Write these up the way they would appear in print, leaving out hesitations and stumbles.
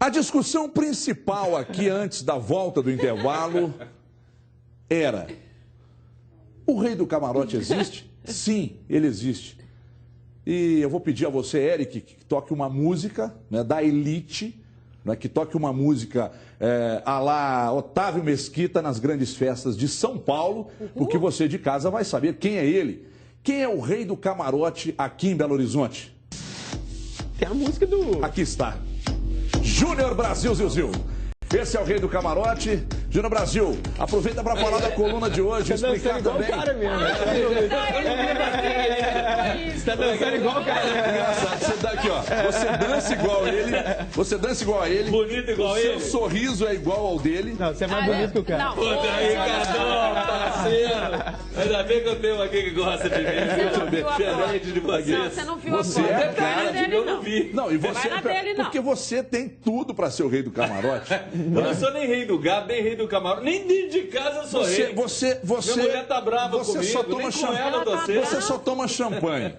A discussão principal aqui antes da volta do intervalo era: o Rei do Camarote existe? Sim, ele existe. E eu vou pedir a você, Eric, que toque uma música, né, da elite, né, que toque uma música à la Otávio Mesquita nas grandes festas de São Paulo, porque você de casa vai saber quem é ele. Quem é o Rei do Camarote aqui em Belo Horizonte? Tem a música do... Aqui está. Júnior Brasil Zil. Esse é o Rei do Camarote. Júnior Brasil, aproveita para falar da coluna de hoje, explicar também. Você tá dançando igual o cara mesmo. Você tá dançando igual o cara mesmo. Engraçado, você dá aqui, ó. Você dança igual a ele. Bonito igual a ele. O seu sorriso é igual ao dele. Não, você é mais bonito que o cara. Puta aí, Cardão, parceiro. Ainda bem que eu tenho alguém que gosta de mim. Diferente de você. Não, você não viu Você a foto. é cara dele, Eu não vi. Não, e você Vai na dele, não. porque você tem tudo para ser o Rei do Camarote. Eu não sou nem rei do gado, nem rei do camarote, nem dentro de casa eu sou rei. Você, Minha mulher tá brava você comigo, só toma nem com champanhe. ela eu tô Ela certo. Você só toma champanhe.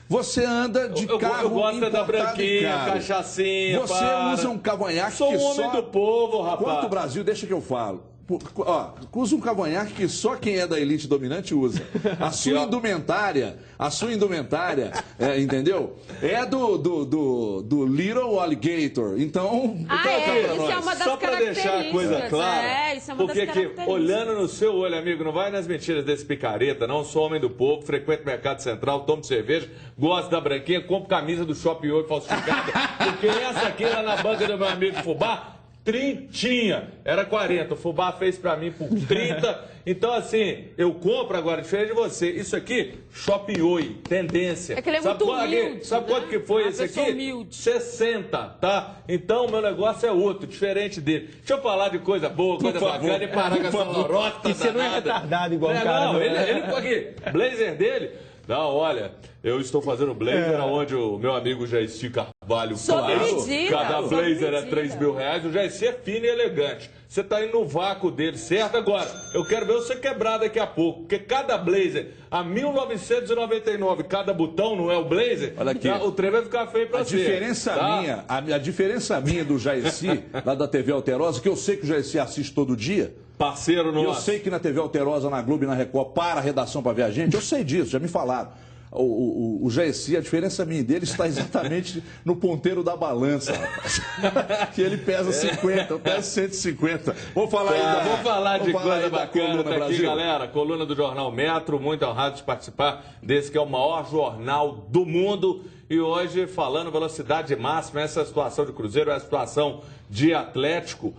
Você anda de carro Eu gosto da importado branquinha, caro. cachaçinha, Você para. usa um cavanhaque Sou que um homem só... do povo, rapaz. Quanto o Brasil, deixa que eu falo. Ó, usa um cavanhaque que só quem é da elite dominante usa. A sua indumentária, entendeu? É do Little Alligator. Então, isso é uma das Só pra deixar a coisa clara, isso é uma porque das aqui, características. olhando no seu olho, amigo, não vai nas mentiras desse picareta, não. Sou homem do povo, frequento o mercado central, tomo cerveja, gosto da branquinha, compro camisa do Shopping Oi falsificada, porque essa aqui era na banca do meu amigo Fubá, trintinha, era 40, o Fubá fez pra mim por 30, então assim, eu compro agora, diferente de você, isso aqui, Shopping Oi, tendência. É que ele é muito humilde, sabe quanto que foi Uma esse pessoa aqui? humilde. 60, tá? Então, meu negócio é outro, diferente dele. Deixa eu falar de coisa boa, coisa bacana e parar com essa lorota E você não é danada. retardado igual o cara. Não, ele aqui, blazer dele... Não, olha, eu estou fazendo blazer onde o meu amigo Jairci Carvalho Sob medida, cada sob blazer é medida. 3 mil reais, o Jairci é fino e elegante. Você está indo no vácuo dele, certo? Agora, eu quero ver você quebrar daqui a pouco, porque cada blazer a 1.999, cada botão, não é o blazer? Olha aqui. O trem vai ficar feio pra A você. diferença tá? a diferença minha do Jairci, lá da TV Alterosa, que eu sei que o Jairci assiste todo dia. Parceiro E eu nosso. sei que na TV Alterosa, na Globo e na Record, para a redação para ver a gente. Eu sei disso, já me falaram. O Jairci, a diferença minha e dele está exatamente no ponteiro da balança, rapaz. Que ele pesa 50, eu peso 150. Vamos falar ainda. Vamos falar de coisa bacana coluna, tá aqui, galera. Coluna do Jornal Metro, muito honrado de participar desse que é o maior jornal do mundo. E hoje, falando velocidade máxima, essa situação de Cruzeiro, essa situação de Atlético,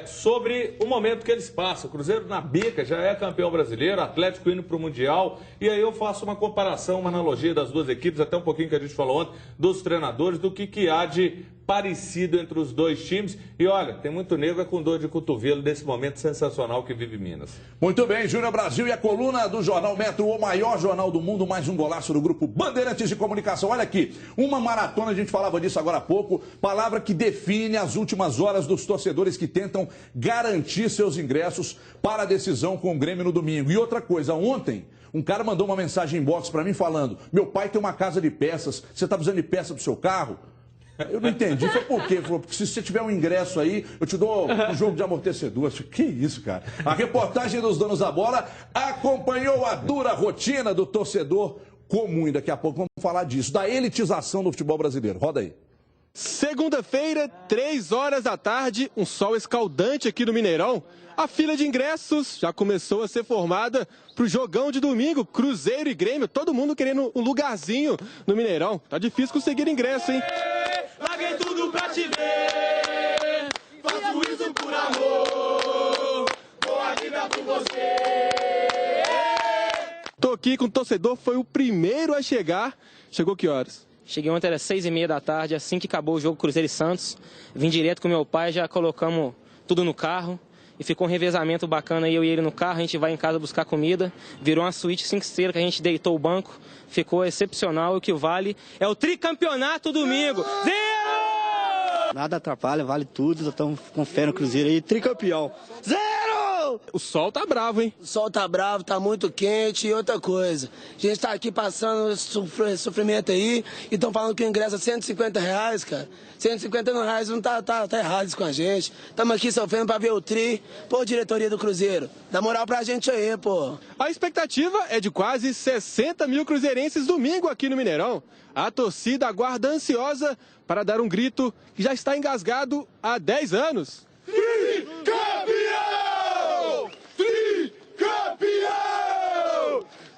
sobre o momento que eles passam. O Cruzeiro na bica, já é campeão brasileiro, Atlético indo para o Mundial. E aí eu faço uma comparação, uma analogia das duas equipes, até um pouquinho que a gente falou ontem, dos treinadores, do que há de parecido entre os dois times. E olha, tem muito negro com dor de cotovelo desse momento sensacional que vive Minas. Muito bem, Júnior Brasil e a coluna do Jornal Metro, o maior jornal do mundo, mais um golaço do grupo Bandeirantes de Comunicação. Olha aqui, uma maratona, a gente falava disso agora há pouco, palavra que define as últimas horas dos torcedores que tentam garantir seus ingressos para a decisão com o Grêmio no domingo. E outra coisa, ontem um cara mandou uma mensagem inbox para mim falando: meu pai tem uma casa de peças, você está precisando de peça para o seu carro? Eu não entendi. Foi por quê? Falou, porque se você tiver um ingresso aí, eu te dou um jogo de amortecedor. Eu falei, que isso, cara? A reportagem dos donos da bola acompanhou a dura rotina do torcedor comum. E daqui a pouco vamos falar disso, da elitização do futebol brasileiro. Roda aí. Segunda-feira, 3 horas da tarde, um sol escaldante aqui no Mineirão. A fila de ingressos já começou a ser formada para o jogão de domingo, Cruzeiro e Grêmio, todo mundo querendo um lugarzinho no Mineirão. Tá difícil conseguir ingresso, hein? Larguei tudo pra te ver, faço isso por amor, boa vida por você. Tô aqui com o torcedor, foi o primeiro a chegar. Chegou que horas? Cheguei ontem, era 6h30 da tarde, assim que acabou o jogo Cruzeiro e Santos. Vim direto com meu pai, já colocamos tudo no carro. E ficou um revezamento bacana, eu e ele no carro, a gente vai em casa buscar comida. Virou uma suíte 5 estrelas que a gente deitou o banco. Ficou excepcional, o que vale é o tricampeonato domingo. 0! Nada atrapalha, vale tudo, estamos com fé no Cruzeiro aí, tricampeão. 0! entendeu? O sol tá bravo, hein? O sol tá bravo, tá muito quente e outra coisa. A gente tá aqui passando sofrimento aí e estão falando que o ingresso é R$150, cara. R$150 não tá errado isso com a gente. Estamos aqui sofrendo pra ver o tri. Pô, diretoria do Cruzeiro, dá moral pra gente aí, pô. A expectativa é de quase 60 mil cruzeirenses domingo aqui no Mineirão. A torcida aguarda ansiosa para dar um grito que já está engasgado há 10 anos. Tricampeão! Tricampeão!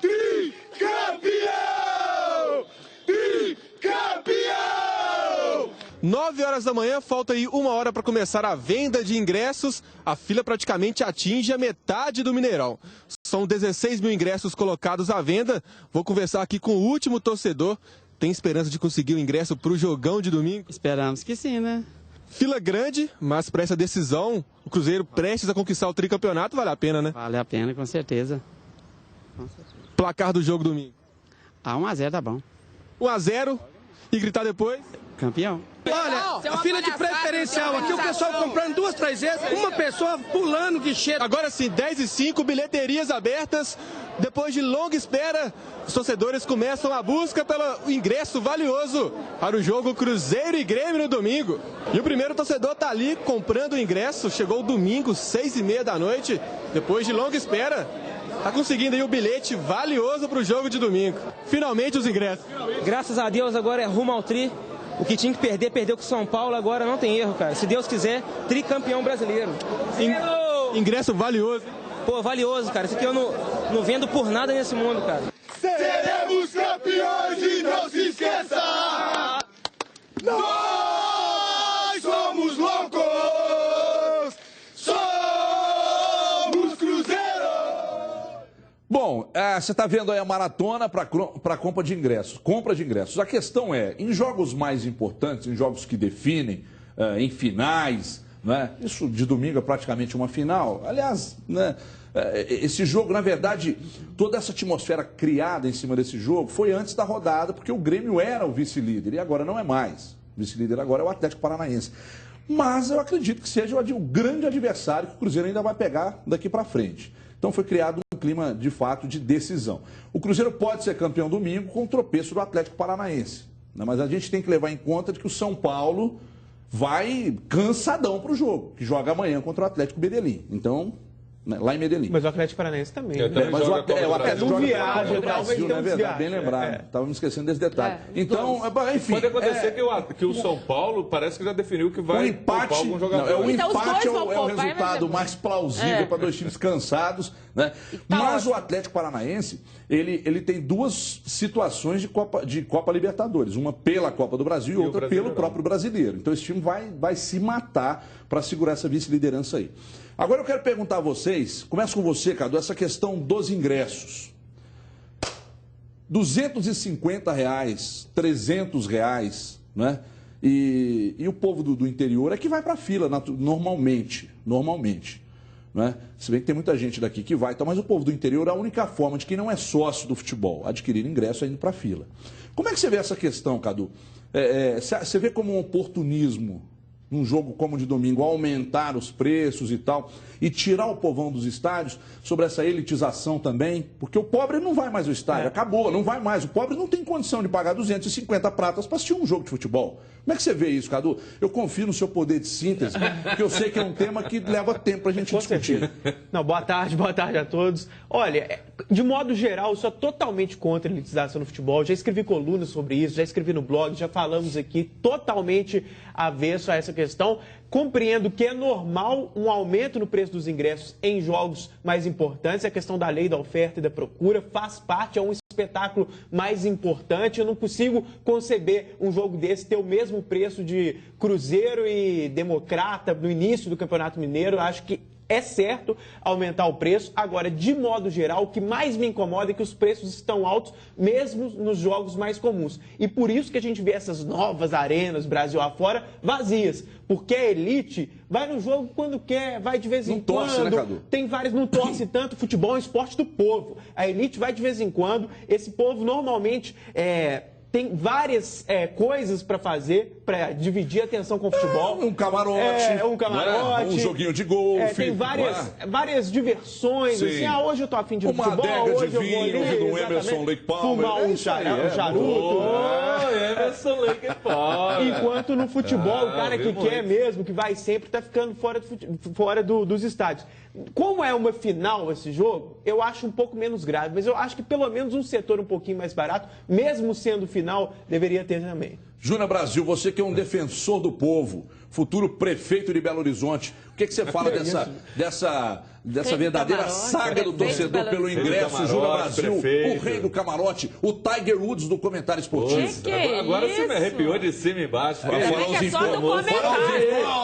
Tricampeão! Tricampeão! 9 horas da manhã, falta aí 1 hora para começar a venda de ingressos. A fila praticamente atinge a metade do Mineirão. São 16 mil ingressos colocados à venda. Vou conversar aqui com o último torcedor. Tem esperança de conseguir o ingresso para o jogão de domingo? Esperamos que sim, né? Fila grande, mas para essa decisão, o Cruzeiro prestes a conquistar o tricampeonato, vale a pena, né? Vale a pena, com certeza. Placar do jogo domingo? 1-0 tá bom. 1-0 e gritar depois? Campeão. Olha, a fila de preferencial aqui, o pessoal comprando 2, 3 vezes, uma pessoa pulando que chega. Agora sim, 10h05, bilheterias abertas. Depois de longa espera, os torcedores começam a busca pelo ingresso valioso para o jogo Cruzeiro e Grêmio no domingo. E o primeiro torcedor está ali comprando o ingresso. Chegou domingo, 6h30 da noite. Depois de longa espera, está conseguindo aí o bilhete valioso para o jogo de domingo. Finalmente os ingressos. Graças a Deus agora é rumo ao tri. O que tinha que perder, perdeu com o São Paulo, agora não tem erro, cara. Se Deus quiser, tricampeão brasileiro. Ingresso valioso. Pô, valioso, cara. Isso aqui eu não vendo por nada nesse mundo, cara. Seremos campeões e não se esqueça! Nós somos loucos! Somos Cruzeiro! Bom, você está vendo aí a maratona para compra de ingressos. Compra de ingressos. A questão é, em jogos mais importantes, em jogos que definem, em finais, né? Isso de domingo é praticamente uma final. Aliás, né? Esse jogo, na verdade, toda essa atmosfera criada em cima desse jogo foi antes da rodada, porque o Grêmio era o vice-líder e agora não é mais. O vice-líder agora é o Atlético Paranaense. Mas eu acredito que seja o grande adversário que o Cruzeiro ainda vai pegar daqui para frente. Então foi criado um clima, de fato, de decisão. O Cruzeiro pode ser campeão domingo com o tropeço do Atlético Paranaense. Né? Mas a gente tem que levar em conta de que o São Paulo vai cansadão para o jogo, que joga amanhã contra o Atlético Medellín. Então, né, lá em Medellín. Mas o Atlético Paranaense também. Mas o Atlético não joga viaja, no Brasil, não é verdade? Bem lembrado. Estava me esquecendo desse detalhe. Então, enfim. Pode acontecer que o São Paulo parece que já definiu que vai o empate, algum jogador. Não, o empate é o resultado mais plausível para dois times cansados, né? Mas o Atlético Paranaense, ele tem duas situações de Copa Libertadores, uma pela Copa do Brasil e outra pelo próprio brasileiro. Então esse time vai se matar para segurar essa vice-liderança aí. Agora eu quero perguntar a vocês, começo com você, Cadu, essa questão dos ingressos. R$250, R$300, né? E o povo do interior é que vai para a fila, normalmente, né? Se bem que tem muita gente daqui que vai, mas o povo do interior, a única forma de quem não é sócio do futebol adquirir ingresso é indo para a fila. Como é que você vê essa questão, Cadu? Você vê como um oportunismo num jogo como o de domingo, aumentar os preços e tal, e tirar o povão dos estádios, sobre essa elitização também, porque o pobre não vai mais ao estádio, acabou, não vai mais. O pobre não tem condição de pagar 250 pratas para assistir um jogo de futebol. Como é que você vê isso, Cadu? Eu confio no seu poder de síntese, porque eu sei que é um tema que leva tempo para a gente discutir. Não, boa tarde a todos. Olha, de modo geral, eu sou totalmente contra a elitização no futebol. Já escrevi colunas sobre isso, já escrevi no blog, já falamos aqui, totalmente avesso a essa questão. Compreendo que é normal um aumento no preço dos ingressos em jogos mais importantes. A questão da lei da oferta e da procura faz parte, é um espetáculo mais importante. Eu não consigo conceber um jogo desse ter o mesmo preço de Cruzeiro e Democrata no início do Campeonato Mineiro. Eu acho que é certo aumentar o preço. Agora, de modo geral, o que mais me incomoda é que os preços estão altos, mesmo nos jogos mais comuns. E por isso que a gente vê essas novas arenas, Brasil afora, vazias. Porque a elite vai no jogo quando quer, vai de vez em quando. Não torce, né, Cadu? Tem vários, não torce tanto. Futebol é um esporte do povo. A elite vai de vez em quando. Esse povo normalmente tem várias coisas para fazer, para dividir a atenção com o futebol. Um camarote. Um camarote. Um joguinho de golfe. Tem várias diversões. Sim. Assim, hoje eu tô afim de uma futebol, adega hoje de eu vou ali, vinho, ouvindo um Emerson Lake Palmer. Fumar um charuto. Emerson Lake Palmer. Enquanto no futebol, o cara que quer mesmo, que vai sempre, tá ficando fora dos estádios. Como é uma final esse jogo, eu acho um pouco menos grave, mas eu acho que pelo menos um setor um pouquinho mais barato, mesmo sendo final, deveria ter também. Júnior Brasil, você que é um defensor do povo, futuro prefeito de Belo Horizonte, o que você fala dessa verdadeira saga do torcedor pelo ingresso, Júnior Brasil, o rei do camarote, o Tiger Woods do comentário esportivo? Agora você me arrepiou de cima e embaixo. É só no comentário.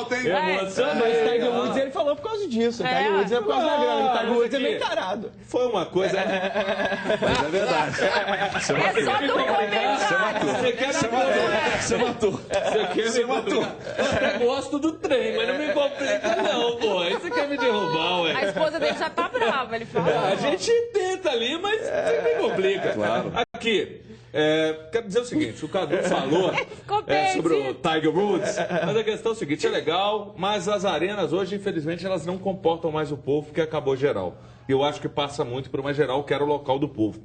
Mas o Tiger Woods, ele falou por causa disso. O Tiger Woods é por causa da grana. O Tiger Woods é meio tarado. Foi uma coisa... Mas é verdade. É só no comentário. Você matou. Você matou. Eu até gosto do trem, mas não me complica não, pô. Aí você quer me derrubar, ué. A esposa dele já tá brava, ele falou. A gente tenta ali, mas você me complica. Claro. Aqui, quero dizer o seguinte, o Cadu falou sobre o Tiger Woods, mas a questão é o seguinte, é legal, mas as arenas hoje, infelizmente, elas não comportam mais o povo, porque acabou geral. E eu acho que passa muito por uma geral que era o local do povo.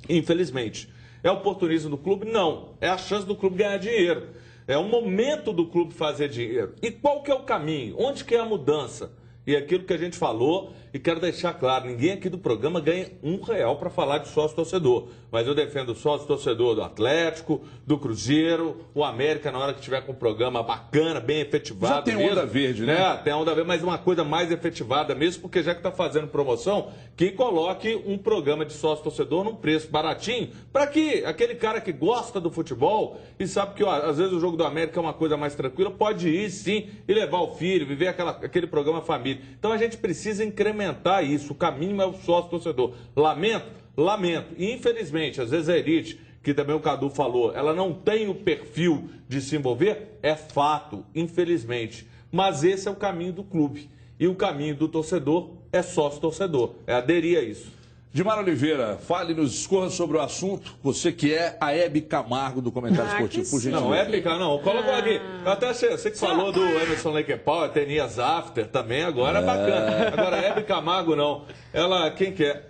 Infelizmente. É oportunismo do clube? Não. É a chance do clube ganhar dinheiro. É o momento do clube fazer dinheiro. E qual que é o caminho? Onde que é a mudança? E aquilo que a gente falou, e quero deixar claro, ninguém aqui do programa ganha R$1 para falar de sócio-torcedor. Mas eu defendo o sócio-torcedor do Atlético, do Cruzeiro, o América, na hora que tiver com um programa bacana, bem efetivado. Já tem mesmo, onda verde, né? Tem onda verde, mas uma coisa mais efetivada mesmo, porque já que está fazendo promoção, que coloque um programa de sócio-torcedor num preço baratinho, para que aquele cara que gosta do futebol e sabe que às vezes o jogo do América é uma coisa mais tranquila, pode ir sim e levar o filho, viver aquele programa família. Então a gente precisa incrementar isso. O caminho é o sócio-torcedor. Lamento. E infelizmente, às vezes a elite, que também o Cadu falou, ela não tem o perfil de se envolver, é fato, infelizmente. Mas esse é o caminho do clube. E o caminho do torcedor é sócio-torcedor. É aderir a isso. Dimar Oliveira, fale-nos, discorra sobre o assunto. Você que é a Hebe Camargo do comentário esportivo, por gentileza. Não, épica não. Coloca aqui. Eu até você que falou do Emerson Lake Palmer, Tenias After também, agora é bacana. Agora, Hebe Camargo não. Ela, quem que é?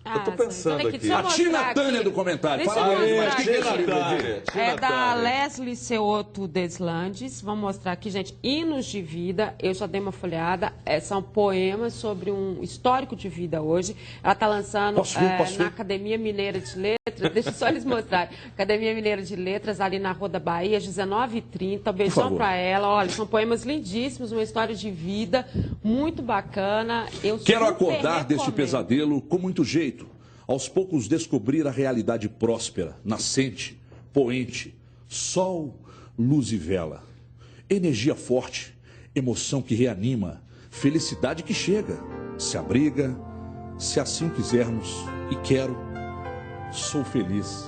Eu tô pensando aqui. A Tina Tânia do comentário. Deixa Fala eu mais. É da Leslie Ceoto Deslandes. Vamos mostrar aqui, gente. Hinos de vida. Eu já dei uma folhada. São poemas sobre um histórico de vida hoje. Ela está lançando na Academia Mineira de Letras. Deixa eu só eles mostrarem. Academia Mineira de Letras, ali na Rua da Bahia, às 19h30. Beijão para ela. Olha, são poemas lindíssimos, uma história de vida muito bacana. Quero acordar deste pesadelo com muito jeito. Aos poucos descobrir a realidade próspera, nascente, poente, sol, luz e vela. Energia forte, emoção que reanima, felicidade que chega, se abriga, se assim quisermos, e quero, sou feliz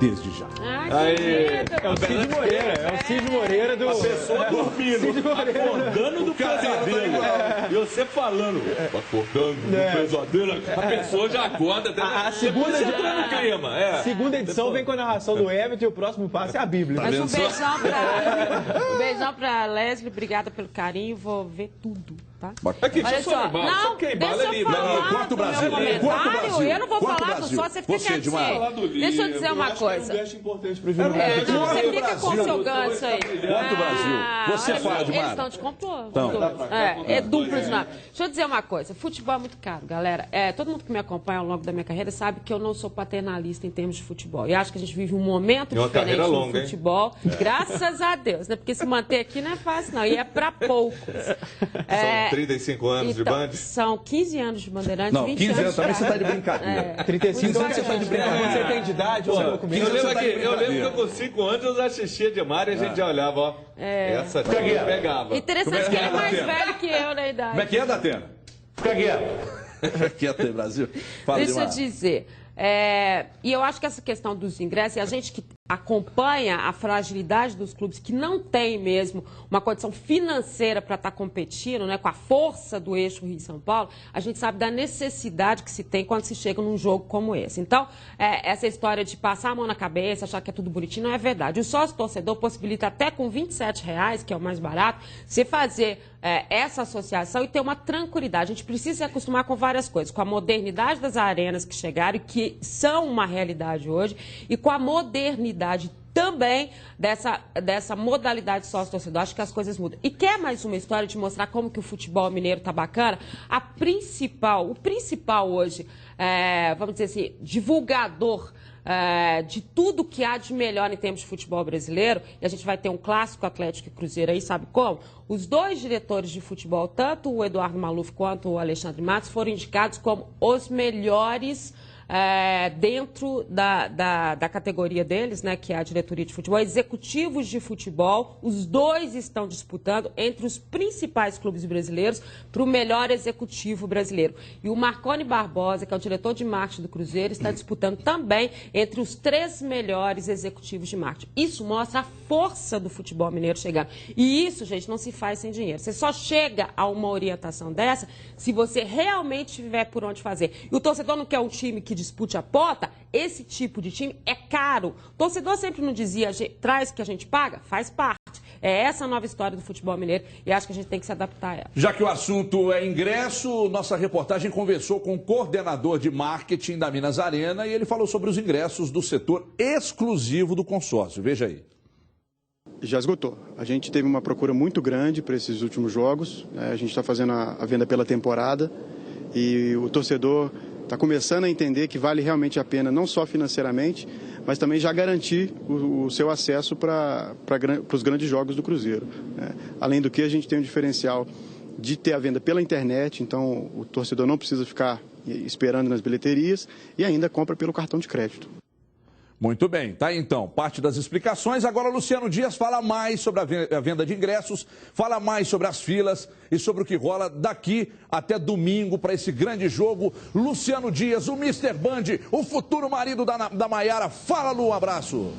desde já. É o Cid Moreira, Cid Moreira do... A pessoa dormindo, acordando do pesadelo. E você falando, acordando do pesadelo, a pessoa já acorda. A segunda entra no clima. Segunda edição vem com a narração do Everton e o próximo passo é a Bíblia. Mas um beijão pra Leslie, obrigada pelo carinho, vou ver tudo. Tá? Aqui, deixa eu só deixa eu falar Corta o Brasil. Eu não vou falar do só, você fica quietinho. Deixa eu dizer uma coisa. Você fica com o seu ganso aí. Corta o Brasil. Você fala, Dimar. Eles estão de complô. É duplo de nada. Deixa eu dizer uma coisa. Futebol é muito caro, galera. Todo mundo que me acompanha ao longo da minha carreira sabe que eu não sou paternalista em termos de futebol. E acho que a gente vive um momento diferente no futebol. Graças a Deus, né? Porque se manter aqui não é fácil, não. E é para poucos. São 35 anos de Band? São 15 anos de Bandeirantes, não, 20 15 anos também você está de brincadeira. 35 anos você está de brincadeira. Você tem de idade, você não comigo. Eu lembro que eu com 5 anos eu já assistia demais e a gente já olhava, ó. Essa tia pegava. Interessante que ele é mais velho que eu na idade. Como é que é, Datena? Fica quieto aí, Brasil. Fala, Deixa eu dizer. E eu acho que essa questão dos ingressos, e a gente que acompanha a fragilidade dos clubes que não têm mesmo uma condição financeira para estar competindo, né, com a força do eixo Rio-São Paulo, a gente sabe da necessidade que se tem quando se chega num jogo como esse. Então, essa história de passar a mão na cabeça, achar que é tudo bonitinho, não é verdade. O sócio-torcedor possibilita até com R$27, que é o mais barato, você fazer essa associação e ter uma tranquilidade. A gente precisa se acostumar com várias coisas, com a modernidade das arenas que chegaram e que são uma realidade hoje, e com a modernidade também dessa modalidade sócio-torcedor. Acho que as coisas mudam. E quer mais uma história de mostrar como que o futebol mineiro tá bacana? O principal hoje, vamos dizer assim, divulgador de tudo que há de melhor em termos de futebol brasileiro, e a gente vai ter um clássico Atlético e Cruzeiro aí, sabe como? Os dois diretores de futebol, tanto o Eduardo Maluf quanto o Alexandre Matos, foram indicados como os melhores dentro da categoria deles, né, que é a diretoria de futebol, executivos de futebol. Os dois estão disputando entre os principais clubes brasileiros para o melhor executivo brasileiro. E o Marconi Barbosa, que é o diretor de marketing do Cruzeiro, está disputando também entre os 3 melhores executivos de marketing. Isso mostra a força do futebol mineiro chegando. E isso, gente, não se faz sem dinheiro. Você só chega a uma orientação dessa se você realmente tiver por onde fazer. E o torcedor não quer um time que dispute a pota. Esse tipo de time é caro. O torcedor sempre não dizia, traz que a gente paga? Faz parte. É essa a nova história do futebol mineiro e acho que a gente tem que se adaptar a ela. Já que o assunto é ingresso, nossa reportagem conversou com o coordenador de marketing da Minas Arena e ele falou sobre os ingressos do setor exclusivo do consórcio. Veja aí. Já esgotou. A gente teve uma procura muito grande para esses últimos jogos. A gente está fazendo a venda pela temporada e o torcedor está começando a entender que vale realmente a pena, não só financeiramente, mas também já garantir o seu acesso para os grandes jogos do Cruzeiro. Além do que, a gente tem um diferencial de ter a venda pela internet, então o torcedor não precisa ficar esperando nas bilheterias e ainda compra pelo cartão de crédito. Muito bem, tá aí então, parte das explicações. Agora o Luciano Dias fala mais sobre a venda de ingressos, fala mais sobre as filas e sobre o que rola daqui até domingo para esse grande jogo. Luciano Dias, o Mr. Band, o futuro marido da Maiara. Fala, Lu, um abraço.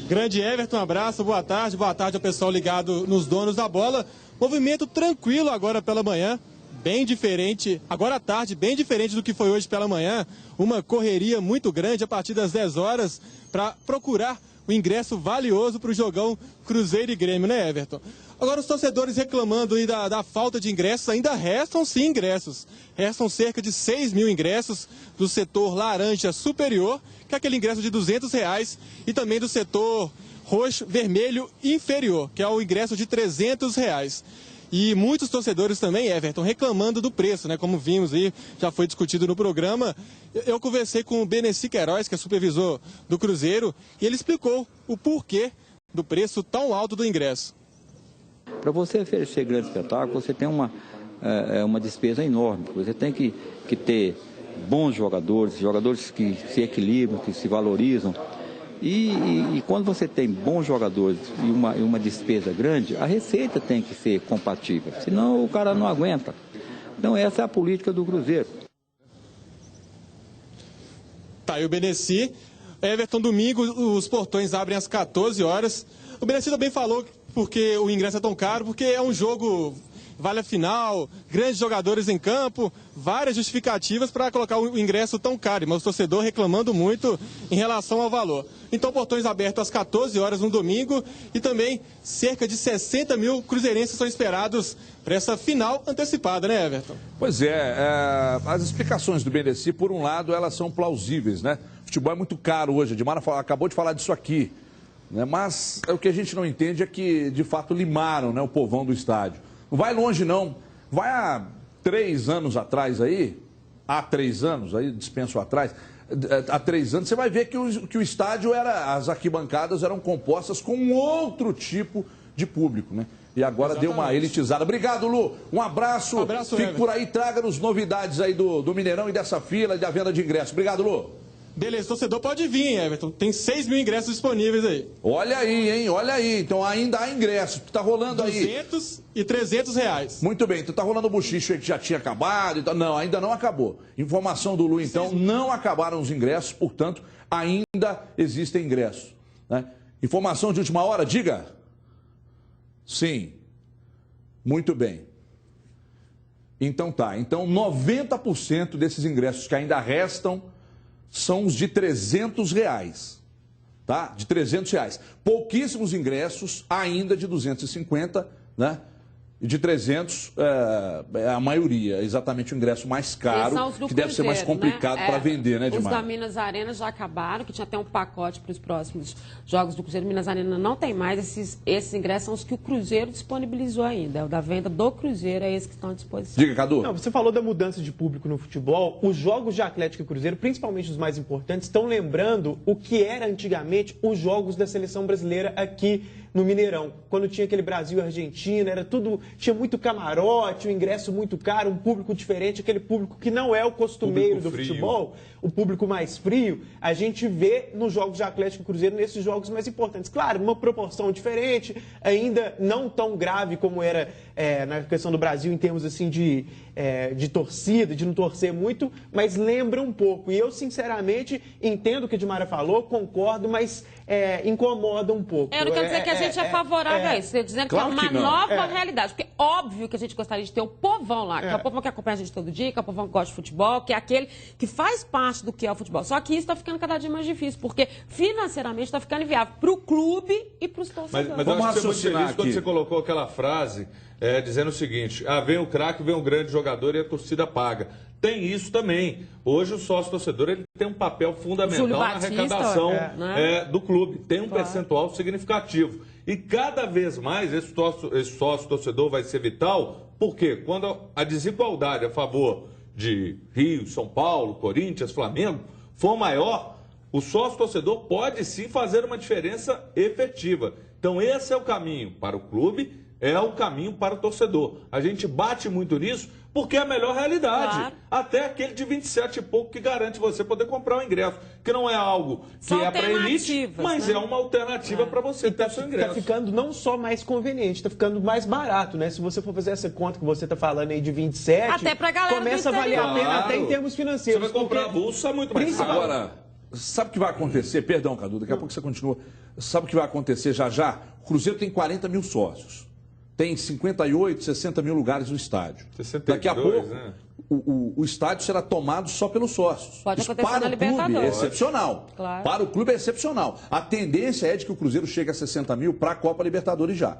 Grande Everton, um abraço, boa tarde ao pessoal ligado nos donos da bola. Movimento tranquilo agora pela manhã. Bem diferente, agora à tarde, bem diferente do que foi hoje pela manhã. Uma correria muito grande a partir das 10 horas para procurar o ingresso valioso para o jogão Cruzeiro e Grêmio, né, Everton? Agora, os torcedores reclamando aí da falta de ingressos, ainda restam sim ingressos. Restam cerca de 6 mil ingressos do setor laranja superior, que é aquele ingresso de R$200, e também do setor roxo, vermelho inferior, que é o ingresso de R$300. E muitos torcedores também, Everton, reclamando do preço, né? Como vimos aí, já foi discutido no programa. Eu conversei com o Beneci Queiroz, que é supervisor do Cruzeiro, e ele explicou o porquê do preço tão alto do ingresso. Para você oferecer grande espetáculo, você tem uma despesa enorme. Você tem que ter bons jogadores que se equilibram, que se valorizam. E quando você tem bons jogadores e uma despesa grande, a receita tem que ser compatível, senão o cara não aguenta. Então essa é a política do Cruzeiro. Tá aí o Beneci. Everton, domingo os portões abrem às 14 horas. O Beneci também falou porque o ingresso é tão caro, porque é um jogo... vale a final, grandes jogadores em campo, várias justificativas para colocar o ingresso tão caro, mas o torcedor reclamando muito em relação ao valor. Então, portões abertos às 14 horas no domingo e também cerca de 60 mil cruzeirenses são esperados para essa final antecipada, né, Everton? Pois as explicações do Beneci, por um lado, elas são plausíveis, né? O futebol é muito caro hoje, a Edmara acabou de falar disso aqui, né? Mas o que a gente não entende é que, de fato, limaram, né, o povão do estádio. Não vai longe, não. Vai há 3 anos atrás aí, dispenso atrás, há 3 anos, você vai ver que o estádio as arquibancadas eram compostas com um outro tipo de público, né? E agora deu uma elitizada. Obrigado, Lu. Um abraço. Fique por aí, traga-nos novidades aí do Mineirão e dessa fila e da venda de ingressos. Obrigado, Lu. Beleza, torcedor pode vir, hein, Everton? Tem 6 mil ingressos disponíveis aí. Olha aí, hein? Olha aí. Então ainda há ingressos. Tá rolando aí. 200 e R$300. Muito bem. Então tá rolando o buchicho aí que já tinha acabado. Então... Não, ainda não acabou. Informação do Lu, então, não acabaram os ingressos, portanto, ainda existem ingressos. né? Informação de última hora, diga. Sim. Muito bem. Então tá. Então 90% desses ingressos que ainda restam são os de R$300. Tá? De R$300. Pouquíssimos ingressos ainda de 250, né? E de 300 é a maioria, exatamente o ingresso mais caro, que deve ser mais complicado, né? Para vender, né, Edmar? Os da Minas Arena já acabaram, que tinha até um pacote para os próximos jogos do Cruzeiro. Minas Arena não tem mais, esses ingressos são os que o Cruzeiro disponibilizou ainda. O da venda do Cruzeiro é esse que estão à disposição. Diga, Cadu. Não, você falou da mudança de público no futebol. Os jogos de Atlético e Cruzeiro, principalmente os mais importantes, estão lembrando o que era antigamente os jogos da seleção brasileira aqui no Mineirão, quando tinha aquele Brasil e Argentina, era tudo, tinha muito camarote, um ingresso muito caro, um público diferente, aquele público que não é o costumeiro do futebol, o público mais frio, a gente vê nos jogos de Atlético e Cruzeiro, nesses jogos mais importantes. Claro, uma proporção diferente, ainda não tão grave como era na questão do Brasil, em termos assim de torcida, de não torcer muito, mas lembra um pouco. E eu, sinceramente, entendo o que a Edmara falou, concordo, mas incomoda um pouco. Eu não quero dizer que a gente é favorável a isso. Estou dizendo claro que é uma que nova realidade. Porque óbvio que a gente gostaria de ter o povão lá, que é o povão que acompanha a gente todo dia, que é o povão que gosta de futebol, que é aquele que faz parte do que é o futebol. Só que isso está ficando cada dia mais difícil, porque financeiramente está ficando inviável para o clube e para os torcedores. Mas eu acho que você muito feliz quando você colocou aquela frase dizendo o seguinte: vem o craque, vem um grande jogador e a torcida paga. Tem isso também. Hoje o sócio-torcedor ele tem um papel fundamental na arrecadação do clube. Tem um percentual significativo. E cada vez mais esse sócio-torcedor vai ser vital, porque quando a desigualdade a favor de Rio, São Paulo, Corinthians, Flamengo for maior, o sócio-torcedor pode sim fazer uma diferença efetiva. Então esse é o caminho para o clube, é o caminho para o torcedor. A gente bate muito nisso porque é a melhor realidade. Claro. Até aquele de 27 e pouco que garante você poder comprar o ingresso. Que não é algo que é para elite, mas é uma alternativa para você ter seu ingresso. Está ficando não só mais conveniente, está ficando mais barato, né? Se você for fazer essa conta que você está falando aí de 27, até pra galera começa a valer a pena até em termos financeiros. Você vai comprar a bolsa muito mais caro. Agora, sabe o que vai acontecer? Perdão, Cadu, daqui a pouco você continua. Sabe o que vai acontecer já já? O Cruzeiro tem 40 mil sócios. Tem 58, 60 mil lugares no estádio. 62, daqui a pouco, né? o estádio será tomado só pelos sócios. Pode acontecer para na Libertadores. Clube é excepcional. Claro. Para o clube é excepcional. A tendência é de que o Cruzeiro chegue a 60 mil para a Copa Libertadores já.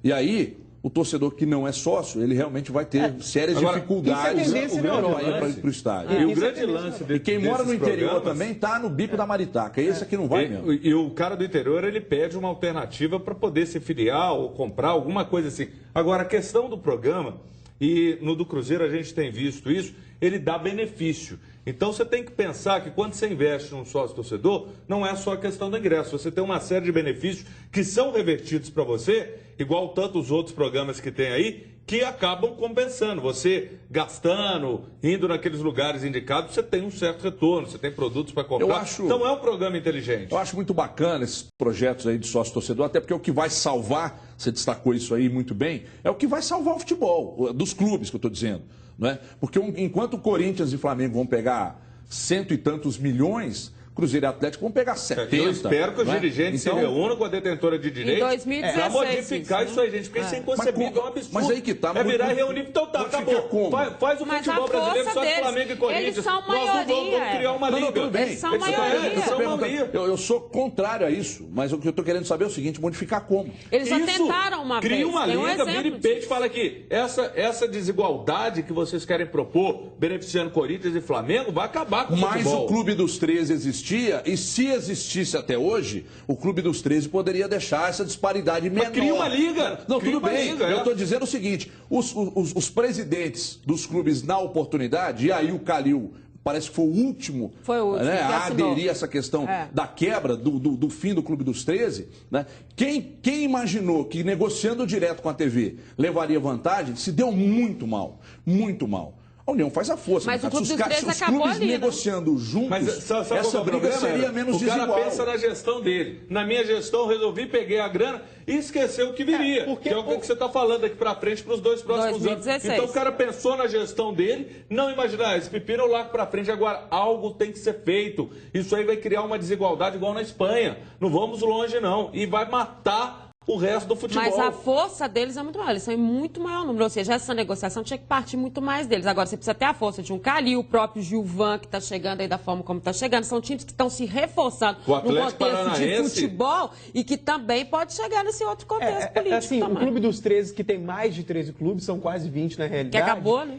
E aí, o torcedor que não é sócio, ele realmente vai ter sérias dificuldades para o estádio. E o grande lance E quem mora no interior também está no bico da maritaca. Esse aqui não vai mesmo. E o cara do interior, ele pede uma alternativa para poder se filiar ou comprar alguma coisa assim. Agora, a questão do programa, e no do Cruzeiro a gente tem visto isso, ele dá benefício. Então você tem que pensar que quando você investe num sócio-torcedor, não é só a questão do ingresso. Você tem uma série de benefícios que são revertidos para você, igual tantos outros programas que tem aí, que acabam compensando. Você gastando, indo naqueles lugares indicados, você tem um certo retorno, você tem produtos para comprar. Então é um programa inteligente. Eu acho muito bacana esses projetos aí de sócio-torcedor, até porque o que vai salvar, você destacou isso aí muito bem, é o que vai salvar o futebol, dos clubes que eu estou dizendo. Não é? Porque enquanto o Corinthians e Flamengo vão pegar 100 e tantos milhões, Cruzeiro e Atlético vão pegar 70. Eu espero que os dirigentes se reúnam com a detentora de direitos para modificar isso aí, gente, porque isso é inconcebível, é um absurdo. Mas aí que tá. É virar e reunir, então tá, acabou. Faz o futebol brasileiro só de Flamengo e Corinthians. Eles são maioria. Nós vamos criar uma liga. Tudo bem. Eles são maioria. Eu sou contrário a isso, mas o que eu estou querendo saber é o seguinte, modificar como? Eles já tentaram uma vez. Cria uma liga, vira e peite, fala que essa desigualdade que vocês querem propor, beneficiando Corinthians e Flamengo, vai acabar com o futebol. Mas o Clube dos 13 existia, e se existisse até hoje, o Clube dos 13 poderia deixar essa disparidade menor. Mas cria uma liga. Não, tudo bem. Eu estou dizendo o seguinte, os presidentes dos clubes na oportunidade, e aí o Calil parece que foi o último, a aderir a essa questão da quebra, do fim do Clube dos 13. Né? Quem imaginou que negociando direto com a TV levaria vantagem, se deu muito mal, muito mal. A União faz a força. Mas o Clube dos 13 os acabou clubes ali, né? negociando juntos, Mas sabe essa briga seria menos o cara desigual. pensa na gestão dele. Na minha gestão, resolvi, peguei a grana e esqueceu o que viria. Que é o que você está falando aqui para frente para os 2 próximos 2016. anos. Então o cara pensou na gestão dele, não imaginar, esse pepino eu largo para frente. Agora, algo tem que ser feito. Isso aí vai criar uma desigualdade igual na Espanha. Não vamos longe, não. E vai matar o resto do futebol. Mas a força deles é muito maior, eles são em muito maior número, ou seja, essa negociação tinha que partir muito mais deles. Agora, você precisa ter a força de um Calil, o próprio Gilvan, que está chegando aí da forma como está chegando, são times que estão se reforçando no contexto de futebol e que também pode chegar nesse outro contexto político assim, também. O Clube dos 13, que tem mais de 13 clubes, são quase 20 na realidade. Que acabou, né?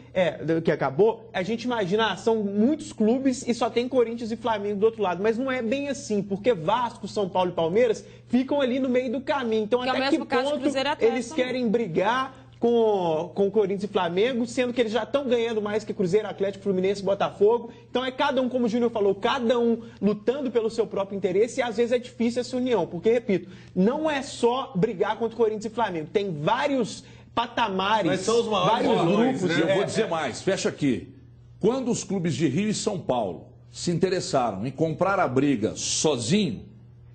Que acabou. A gente imagina, são muitos clubes e só tem Corinthians e Flamengo do outro lado, mas não é bem assim, porque Vasco, São Paulo e Palmeiras ficam ali no meio do caminho. Então, até que ponto eles querem brigar com Corinthians e Flamengo, sendo que eles já estão ganhando mais que Cruzeiro, Atlético, Fluminense e Botafogo. Então é cada um, como o Júnior falou, cada um lutando pelo seu próprio interesse e às vezes é difícil essa união, porque, repito, não é só brigar contra Corinthians e Flamengo, tem vários patamares, mas são os maiores vários grupos. Né? Eu vou dizer mais, fecha aqui. Quando os clubes de Rio e São Paulo se interessaram em comprar a briga sozinho,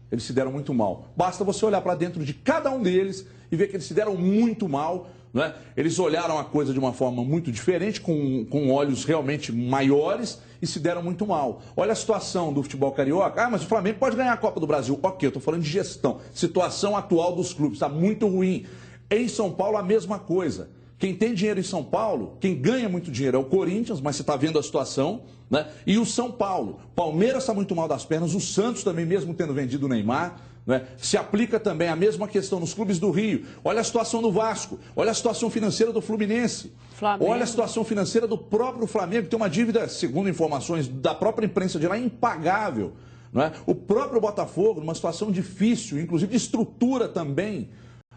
eles se deram muito mal. Basta você olhar para dentro de cada um deles e ver que eles se deram muito mal. Né? Eles olharam a coisa de uma forma muito diferente, com olhos realmente maiores e se deram muito mal. Olha a situação do futebol carioca. Ah, mas o Flamengo pode ganhar a Copa do Brasil. Ok, eu estou falando de gestão. Situação atual dos clubes está muito ruim. Em São Paulo, a mesma coisa. Quem tem dinheiro em São Paulo, quem ganha muito dinheiro é o Corinthians, mas você está vendo a situação, né? E o São Paulo. Palmeiras está muito mal das pernas, o Santos também, mesmo tendo vendido o Neymar, né? Se aplica também a mesma questão nos clubes do Rio. Olha a situação do Vasco, olha a situação financeira do Fluminense, olha a situação financeira do próprio Flamengo, que tem uma dívida, segundo informações da própria imprensa de lá, impagável. Não é? O próprio Botafogo, numa situação difícil, inclusive de estrutura também.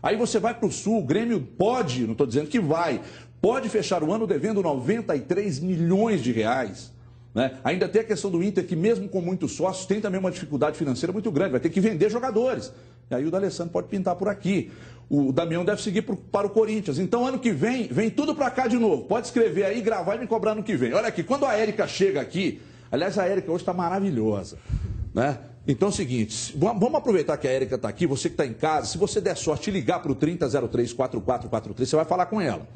Aí você vai para o Sul, o Grêmio pode, não estou dizendo que vai, pode fechar o ano devendo 93 milhões de reais. Né? Ainda tem a questão do Inter, que mesmo com muitos sócios, tem também uma dificuldade financeira muito grande, vai ter que vender jogadores. E aí o D'Alessandro pode pintar por aqui. O Damião deve seguir para o Corinthians. Então, ano que vem tudo para cá de novo. Pode escrever aí, gravar e me cobrar ano que vem. Olha aqui, quando a Érica chega aqui, aliás, a Érica hoje está maravilhosa, né? Então é o seguinte, vamos aproveitar que a Érica está aqui, você que está em casa, se você der sorte e ligar para o 3003-4443, você vai falar com ela.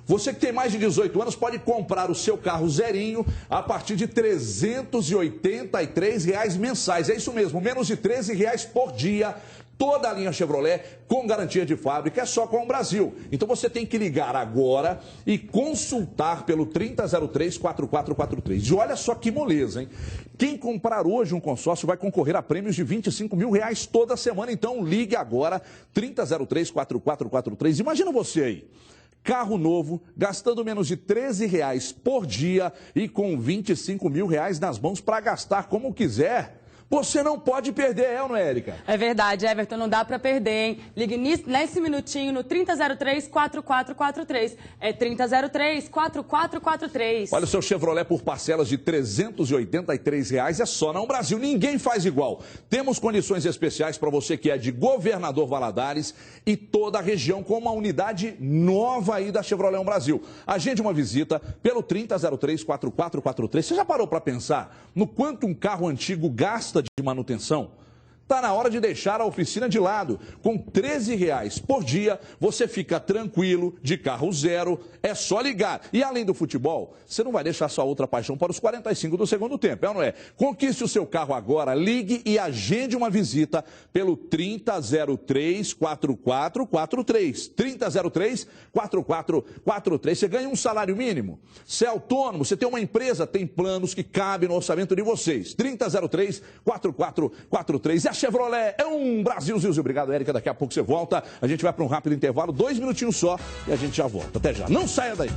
Você que tem mais de 18 anos pode comprar o seu carro zerinho a partir de R$ 383 mensais. É isso mesmo, menos de R$ 13 por dia. Toda a linha Chevrolet com garantia de fábrica, é só com o Brasil. Então você tem que ligar agora e consultar pelo 3003-4443. E olha só que moleza, hein? Quem comprar hoje um consórcio vai concorrer a prêmios de R$25 mil toda semana. Então ligue agora, 3003-4443. Imagina você aí. Carro novo, gastando menos de R$ 13 por dia e com R$25 mil nas mãos para gastar como quiser. Você não pode perder, não é, Érica? É verdade, Everton, não dá para perder, hein? Ligue nesse minutinho no 3003-4443. É 3003-4443. Olha o seu Chevrolet por parcelas de R$ 383 é só no Brasil. Ninguém faz igual. Temos condições especiais para você que é de Governador Valadares e toda a região com uma unidade nova aí da Chevrolet Brasil. Agende uma visita pelo 3003-4443. Você já parou para pensar no quanto um carro antigo gasta de manutenção? Está na hora de deixar a oficina de lado. Com R$ 13 por dia, você fica tranquilo, de carro zero, é só ligar. E além do futebol, você não vai deixar sua outra paixão para os 45 do segundo tempo, não é? Conquiste o seu carro agora, ligue e agende uma visita pelo 3003-4443. 3003-4443. Você ganha um salário mínimo? Você é autônomo? Você tem uma empresa? Tem planos que cabem no orçamento de vocês. 3003-4443. E a Chevrolet é um Brasil, Zilzio. Obrigado, Érica. Daqui a pouco você volta. A gente vai para um rápido intervalo, 2 minutinhos só, e a gente já volta. Até já. Não saia daí.